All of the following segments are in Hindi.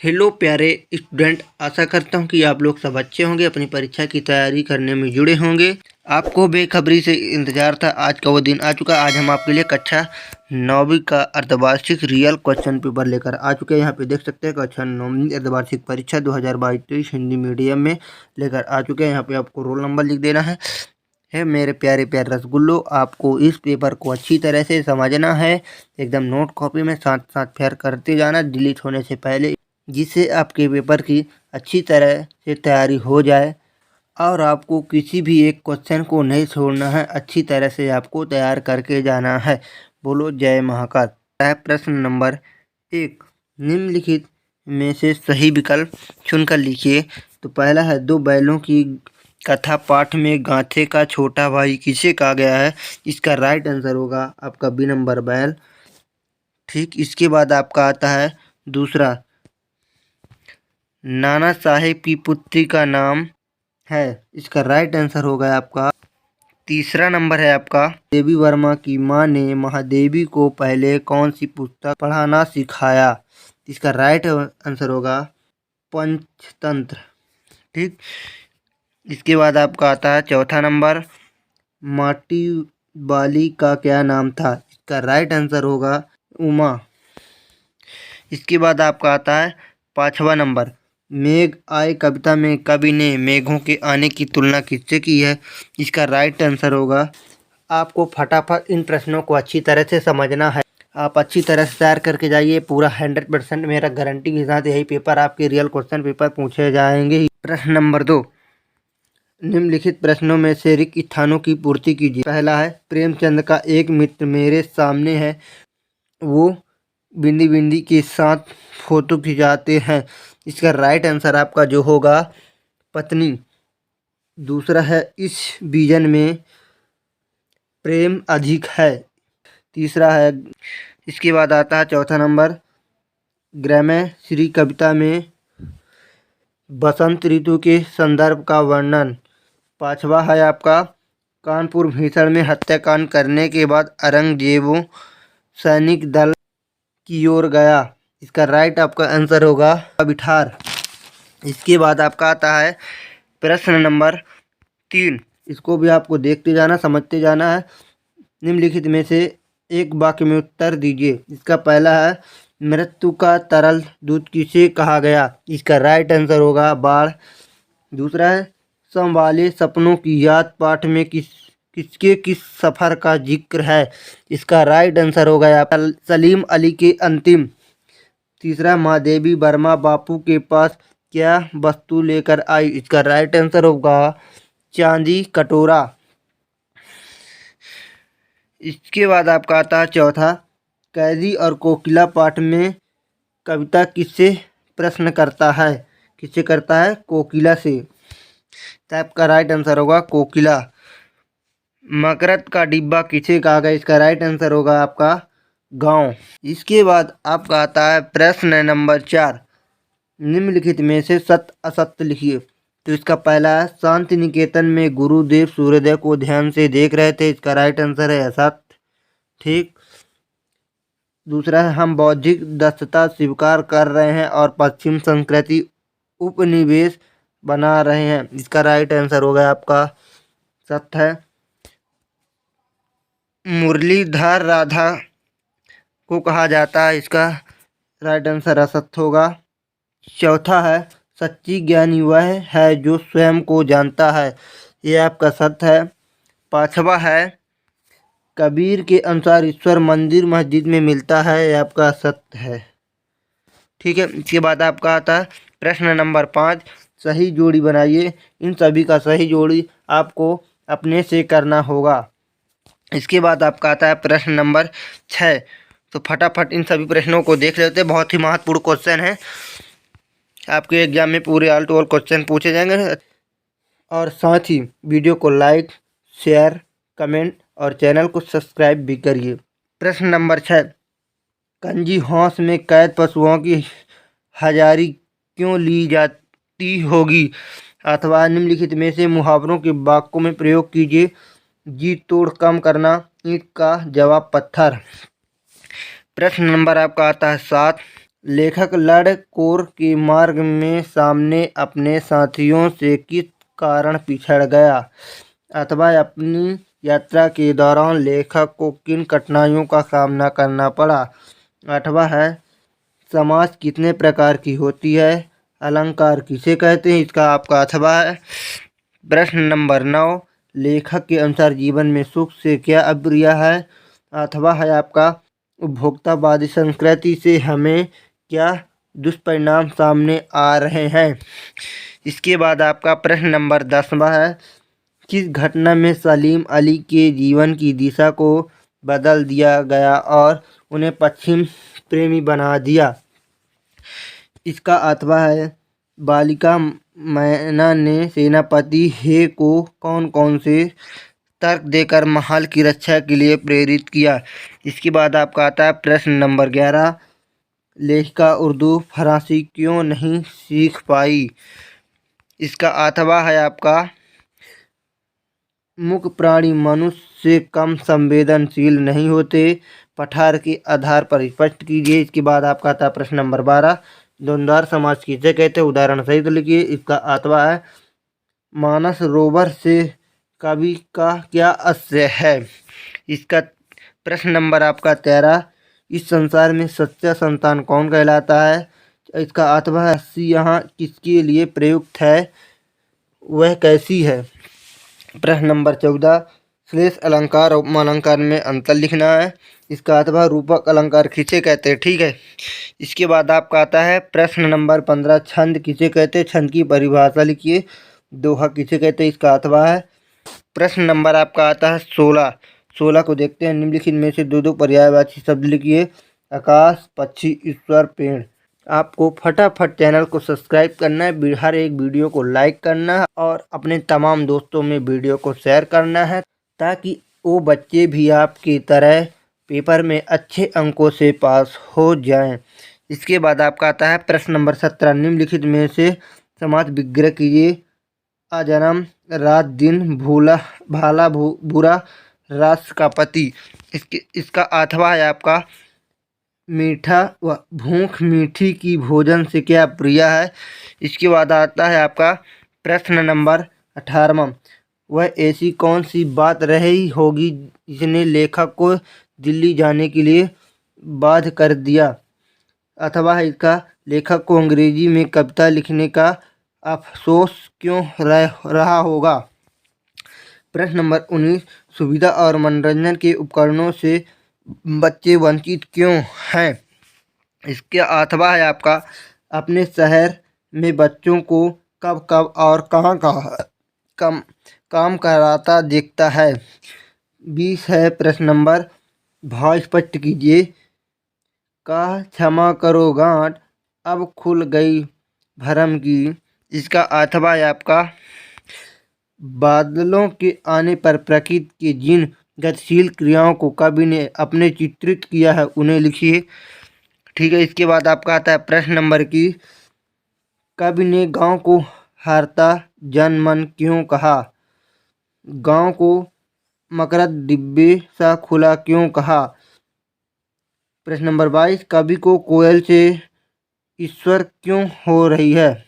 हेलो प्यारे स्टूडेंट, आशा करता हूँ कि आप लोग सब अच्छे होंगे, अपनी परीक्षा की तैयारी करने में जुड़े होंगे। आपको बेखबरी से इंतजार था, आज का वो दिन आ चुका। आज हम आपके लिए कक्षा 9वीं का अर्धवार्षिक रियल क्वेश्चन पेपर लेकर आ चुके हैं। यहाँ पे देख सकते हैं कक्षा 9वीं अर्धवार्षिक परीक्षा 2022-23 हिंदी मीडियम में लेकर आ चुके हैं। यहाँ पे आपको रोल नंबर लिख देना है मेरे प्यारे प्यारे रसगुल्लो। आपको इस पेपर को अच्छी तरह से समझना है, एकदम नोट कॉपी में साथ साथ फेयर करते जाना डिलीट होने से पहले, जिससे आपके पेपर की अच्छी तरह से तैयारी हो जाए और आपको किसी भी एक क्वेश्चन को नहीं छोड़ना है। अच्छी तरह से आपको तैयार करके जाना है। बोलो जय महाकाल। प्रश्न नंबर 1, निम्नलिखित में से सही विकल्प चुनकर लिखिए। तो पहला है, दो बैलों की कथा पाठ में गांठे का छोटा भाई किसे कहा गया है? इसका राइट आंसर होगा आपका बी नंबर बैल। ठीक, इसके बाद आपका आता है दूसरा, नाना साहेब की पुत्री का नाम है। इसका राइट आंसर होगा आपका तीसरा नंबर है आपका, देवी वर्मा की मां ने महादेवी को पहले कौन सी पुस्तक पढ़ाना सिखाया? इसका राइट आंसर होगा पंचतंत्र। ठीक, इसके बाद आपका आता है चौथा नंबर, माटी बाली का क्या नाम था? इसका राइट आंसर होगा उमा। इसके बाद आपका आता है पांचवा नंबर, मेघ आए कविता में कवि ने मेघों के आने की तुलना किससे की है? इसका राइट आंसर होगा, आपको फटाफट इन प्रश्नों को अच्छी तरह से समझना है। आप अच्छी तरह से तैयार करके जाइए, पूरा 100% मेरा गारंटी के साथ यही पेपर आपके रियल क्वेश्चन पेपर पूछे जाएंगे। प्रश्न नंबर 2, निम्नलिखित प्रश्नों में से रिक्त स्थानों की पूर्ति कीजिए। पहला है, प्रेमचंद का एक मित्र मेरे सामने है, वो बिंदी बिंदी के साथ फोटो खिंचाते हैं। इसका राइट आंसर आपका जो होगा पत्नी। दूसरा है, इस बीजन में प्रेम अधिक है। तीसरा है, इसके बाद आता है चौथा नंबर, ग्राम्य श्री कविता में बसंत ऋतु के संदर्भ का वर्णन। पांचवा है आपका, कानपुर भीषण में हत्याकांड करने के बाद औरंगजेब सैनिक दल की ओर गया। इसका राइट आपका आंसर होगा बिठार। इसके बाद आपका आता है प्रश्न नंबर 3, इसको भी आपको देखते जाना, समझते जाना है। निम्नलिखित में से एक वाक्य में उत्तर दीजिए। इसका पहला है, मृत्यु का तरल दूध किसे कहा गया? इसका राइट आंसर होगा बाढ़। दूसरा है, सम वाले सपनों की याद पाठ में किस सफ़र का जिक्र है? इसका राइट आंसर होगा आपका सलीम अली के अंतिम। तीसरा, माँ देवी वर्मा बापू के पास क्या वस्तु लेकर आई? इसका राइट आंसर होगा चांदी कटोरा। इसके बाद आपका आता है चौथा, कैदी और कोकिला पाठ में कविता किससे प्रश्न करता है? किससे करता है? कोकिला से। तो आपका राइट आंसर होगा कोकिला। मकरत का डिब्बा किसे कहा गया? इसका राइट आंसर होगा आपका गांव। इसके बाद आपका आता है प्रश्न नंबर 4, निम्नलिखित में से सत्य असत्य लिखिए। तो इसका पहला है, शांति निकेतन में गुरुदेव सूर्योदय को ध्यान से देख रहे थे। इसका राइट आंसर है असत्य। ठीक, दूसरा है, हम बौद्धिक दक्षता स्वीकार कर रहे हैं और पश्चिम संस्कृति उपनिवेश बना रहे हैं। इसका राइट आंसर होगा आपका सत्य है। मुरलीधर राधा को कहा जाता है। इसका राइट आंसर असत्य होगा। चौथा है, सच्ची ज्ञानी वह है जो स्वयं को जानता है। ये आपका सत्य है। पांचवा है, कबीर के अनुसार ईश्वर मंदिर मस्जिद में मिलता है। ये आपका सत्य है। ठीक है, इसके बाद आपका आता है प्रश्न नंबर 5, सही जोड़ी बनाइए। इन सभी का सही जोड़ी आपको अपने से करना होगा। इसके बाद आपका आता है प्रश्न नंबर 6। तो फटाफट इन सभी प्रश्नों को देख लेते हैं। बहुत ही महत्वपूर्ण क्वेश्चन है, आपके एग्जाम में पूरे ऑल टू ऑल क्वेश्चन पूछे जाएंगे। और साथ ही वीडियो को लाइक, शेयर, कमेंट और चैनल को सब्सक्राइब भी करिए। प्रश्न नंबर 6, कंजी हौस में कैद पशुओं की हजारी क्यों ली जाती होगी? अथवा निम्नलिखित में से मुहावरों के वाक्यों में प्रयोग कीजिए। जी तोड़ कम करना, ईंट का जवाब पत्थर। प्रश्न नंबर आपका आता है 7, लेखक लड़कोर के मार्ग में सामने अपने साथियों से किस कारण पिछड़ गया, अथवा अपनी यात्रा के दौरान लेखक को किन कठिनाइयों का सामना करना पड़ा। अथवा है समाज कितने प्रकार की होती है, अलंकार किसे कहते हैं, इसका आपका अथवा है। प्रश्न नंबर 9, लेखक के अनुसार जीवन में सुख से क्या अभिप्राय है, अथवा है आपका उपभोक्तावादी संस्कृति से हमें क्या दुष्परिणाम सामने आ रहे हैं। इसके बाद आपका प्रश्न नंबर 10वां है, किस घटना में सलीम अली के जीवन की दिशा को बदल दिया गया और उन्हें पश्चिम प्रेमी बना दिया। इसका अथवा है बालिका मैना ने सेनापति हे को कौन कौन से तर्क देकर महल की रक्षा के लिए प्रेरित किया। इसके बाद आपका आता है प्रश्न नंबर 11, लेखिका उर्दू फरासी क्यों नहीं सीख पाई। इसका अथवा है आपका मूक प्राणी मनुष्य से कम संवेदनशील नहीं होते, पठार के आधार पर स्पष्ट कीजिए। इसके बाद आपका आता है प्रश्न नंबर 12, धुंधार समाज किसे कहते हैं, उदाहरण सहित लिखिए। इसका अथवा है मानस रोवर से कवि का क्या आशय है। इसका प्रश्न नंबर आपका 13, इस संसार में सच्चा संतान कौन कहलाता है। इसका अथवा है रस्सी यहाँ किसके लिए प्रयुक्त है, वह कैसी है। प्रश्न नंबर 14, श्लेष अलंकार और उपमालंकार में अंतर लिखना है। इसका अथवा रूपक अलंकार किसे कहते हैं। ठीक है। इसके बाद आपका आता है प्रश्न नंबर 15, छंद किसे कहते हैं, छंद की परिभाषा लिखिए। दोहा किसे कहते हैं, इसका अथवा है। प्रश्न नंबर आपका आता है 16 को देखते हैं। निम्नलिखित में से दो पर्यायवाची शब्द लिखिए। आकाश, पक्षी, ईश्वर, पेड़। आपको फटाफट चैनल को सब्सक्राइब करना है, हर एक वीडियो को लाइक करना है और अपने तमाम दोस्तों में वीडियो को शेयर करना है, ताकि वो बच्चे भी आपकी तरह पेपर में अच्छे अंकों से पास हो जाएं। इसके बाद आपका आता है प्रश्न नंबर 17, निम्नलिखित में से समास विग्रह कीजिए। अजन्म, रात दिन, भूला भाला बुरा, राष्ट्र का पति। इसका अथवा है आपका मीठा व भूख मीठी की भोजन से क्या प्रिय है। इसके बाद आता है आपका प्रश्न नंबर 18, वह ऐसी कौन सी बात रही होगी जिसने लेखक को दिल्ली जाने के लिए बाध्य कर दिया। अथवा है इसका लेखक को अंग्रेजी में कविता लिखने का अफसोस क्यों रहा होगा। प्रश्न नंबर 19, सुविधा और मनोरंजन के उपकरणों से बच्चे वंचित क्यों हैं। इसके अथवा है आपका अपने शहर में बच्चों को कब कब और कहाँ कहाँ काम कराता देखता है। 20 है प्रश्न नंबर, भाव स्पष्ट कीजिए। का क्षमा करो गांठ, अब खुल गई भरम की। इसका अथवा है आपका बादलों के आने पर प्रकृति के जिन गतिशील क्रियाओं को कवि ने अपने चित्रित किया है उन्हें लिखिए। ठीक है। इसके बाद आपका आता है प्रश्न नंबर की, कवि ने गांव को हारता जन मन क्यों कहा। गांव को मकरंद डिब्बे सा खुला क्यों कहा। प्रश्न नंबर 22, कवि को कोयल से ईश्वर क्यों हो रही है।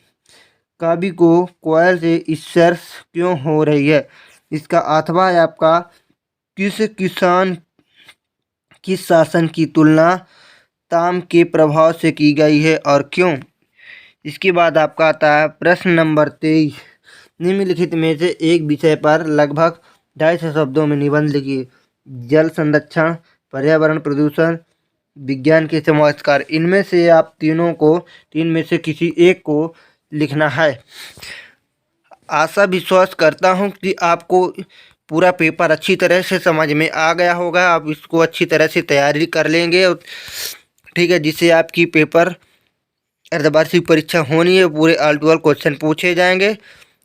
कवि को कोयल से ईश्वर क्यों हो रही है। इसका अथवा है आपका किस शासन की तुलना ताम के प्रभाव से की गई है और क्यों। इसके बाद आपका आता है प्रश्न नंबर 23, निम्नलिखित में से एक विषय पर लगभग 250 शब्दों में निबंध लिखिए। जल संरक्षण, पर्यावरण प्रदूषण, विज्ञान के चमत्कार। इनमें से आप तीन में से किसी एक को लिखना है। आशा विश्वास करता हूं कि आपको पूरा पेपर अच्छी तरह से समझ में आ गया होगा। आप इसको अच्छी तरह से तैयारी कर लेंगे और ठीक है, जिससे आपकी पेपर अर्धवार्षिक परीक्षा होनी है, पूरे ऑल टू ऑल क्वेश्चन पूछे जाएंगे।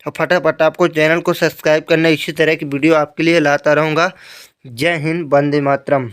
और फटाफट आपको चैनल को सब्सक्राइब करना, इसी तरह की वीडियो आपके लिए लाता रहूँगा। जय हिंद, वंदे मातरम।